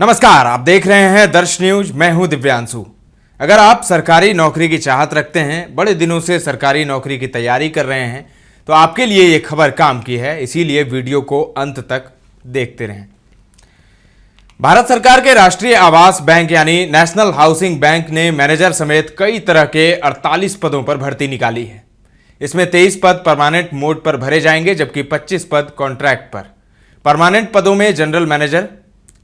नमस्कार, आप देख रहे हैं दर्श न्यूज। मैं हूं दिव्यांशु। अगर आप सरकारी नौकरी की चाहत रखते हैं, बड़े दिनों से सरकारी नौकरी की तैयारी कर रहे हैं, तो आपके लिए ये खबर काम की है, इसीलिए वीडियो को अंत तक देखते रहें। भारत सरकार के राष्ट्रीय आवास बैंक यानी नेशनल हाउसिंग बैंक ने मैनेजर समेत कई तरह के 48 पदों पर भर्ती निकाली है। इसमें 23 पद परमानेंट मोड पर भरे जाएंगे, जबकि 25 पद कॉन्ट्रैक्ट पर। परमानेंट पदों में जनरल मैनेजर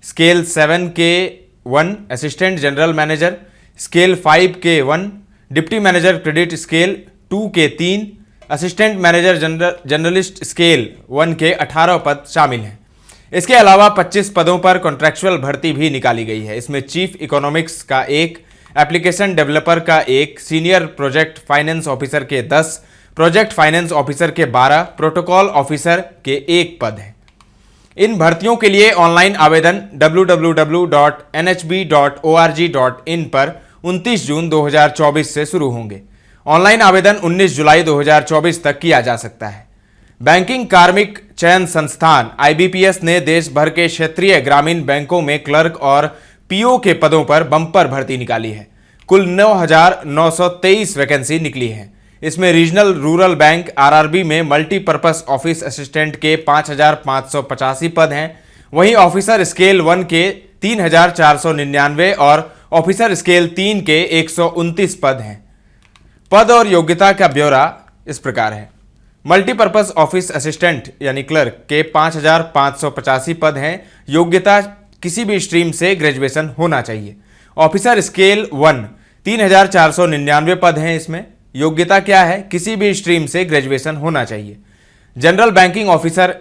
स्केल 7 के 1, असिस्टेंट जनरल मैनेजर स्केल 5 के 1, डिप्टी मैनेजर क्रेडिट स्केल 2 के 3, असिस्टेंट मैनेजर जर्नलिस्ट स्केल 1 के 18 पद शामिल हैं। इसके अलावा 25 पदों पर कॉन्ट्रैक्चुअल भर्ती भी निकाली गई है। इसमें चीफ इकोनॉमिक्स का 1, एप्लीकेशन डेवलपर का 1, सीनियर प्रोजेक्ट फाइनेंस ऑफिसर के 10, प्रोजेक्ट फाइनेंस ऑफिसर के 12, प्रोटोकॉल ऑफिसर के 1 पद हैं। इन भर्तियों के लिए ऑनलाइन आवेदन www.nhb.org.in पर 29 जून 2024 से शुरू होंगे। ऑनलाइन आवेदन 19 जुलाई 2024 तक किया जा सकता है। बैंकिंग कार्मिक चयन संस्थान IBPS ने देश भर के क्षेत्रीय ग्रामीण बैंकों में क्लर्क और PO के पदों पर बम्पर भर्ती निकाली है। कुल 9,923 वैकेंसी निकली है। इसमें रीजनल रूरल बैंक RRB में मल्टीपर्पस ऑफिस असिस्टेंट के 5,585 पद हैं। वहीं ऑफिसर स्केल 1 के 3,499 और ऑफिसर स्केल 3 के 129 पद हैं। पद और योग्यता का ब्यौरा इस प्रकार है। मल्टीपर्पस ऑफिस असिस्टेंट यानी क्लर्क के 5,585 पद हैं। योग्यता किसी भी स्ट्रीम से ग्रेजुएशन होना चाहिए। ऑफिसर स्केल 1 3,499 पद हैं। इसमें योग्यता क्या है? किसी भी स्ट्रीम से ग्रेजुएशन होना चाहिए। जनरल बैंकिंग ऑफिसर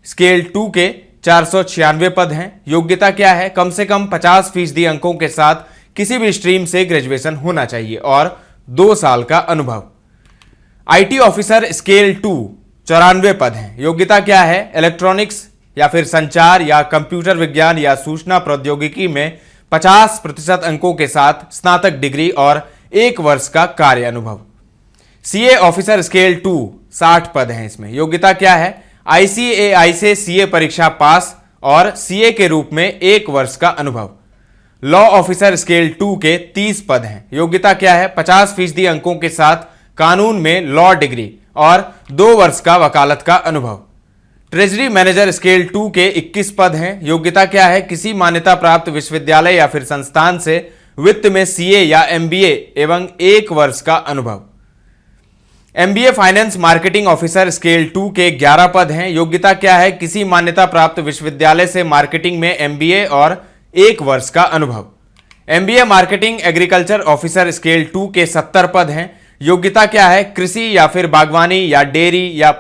स्केल 2 के 496 पद हैं। योग्यता क्या है? कम से कम 50% अंकों के साथ किसी भी स्ट्रीम से ग्रेजुएशन होना चाहिए और 2 साल का अनुभव। IT ऑफिसर स्केल 2 94 पद हैं। योग्यता क्या है? इलेक्ट्रॉनिक्स या फिर संचार या कंप्यूटर विज्ञान या सूचना प्रौद्योगिकी में 50% अंकों के साथ स्नातक डिग्री और 1 वर्ष का कार्य अनुभव। CA ऑफिसर स्केल 2 60 पद हैं। इसमें योग्यता क्या है? ICAI से CA परीक्षा पास और CA के रूप में 1 वर्ष का अनुभव। लॉ ऑफिसर स्केल 2 के 30 पद हैं। योग्यता क्या है? 50% अंकों के साथ कानून में लॉ डिग्री और 2 वर्ष का वकालत का अनुभव। ट्रेजरी मैनेजर स्केल 2 के 21 पद हैं। योग्यता क्या है? किसी मान्यता प्राप्त विश्वविद्यालय या फिर संस्थान से वित्त में CA या MBA एवं 1 वर्ष का अनुभव। MBA finance marketing officer scale 2 के 11 पद हैं। योग्यता क्या है? किसी मान्यता प्राप्त विश्वविद्यालय से मार्केटिंग में MBA और 1 वर्ष का अनुभव। MBA marketing agriculture officer scale 2 के 70 पद हैं। योग्यता क्या है? कृषि या फिर बागवानी या डेयरी या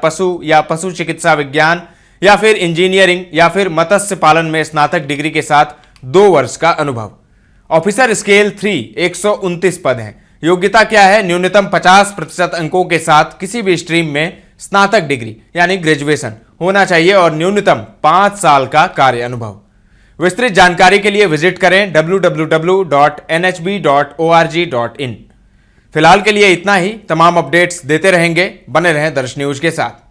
पशु चिकित्सा विज्ञान या फिर इंजीनियरिंग या फिर मत्स्य पालन में स्नातक डिग्री के साथ 2 वर्ष का अनुभव। ऑफिसर स्केल 3 129 पद हैं। योग्यता क्या है? न्यूनतम 50% अंकों के साथ किसी भी स्ट्रीम में स्नातक डिग्री यानी ग्रेजुएशन होना चाहिए और न्यूनतम 5 साल का कार्य अनुभव। विस्तृत जानकारी के लिए विजिट करें www.nhb.org.in। फिलहाल के लिए इतना ही। तमाम अपडेट्स देते रहेंगे। बने रहें दर्श न्यूज के साथ।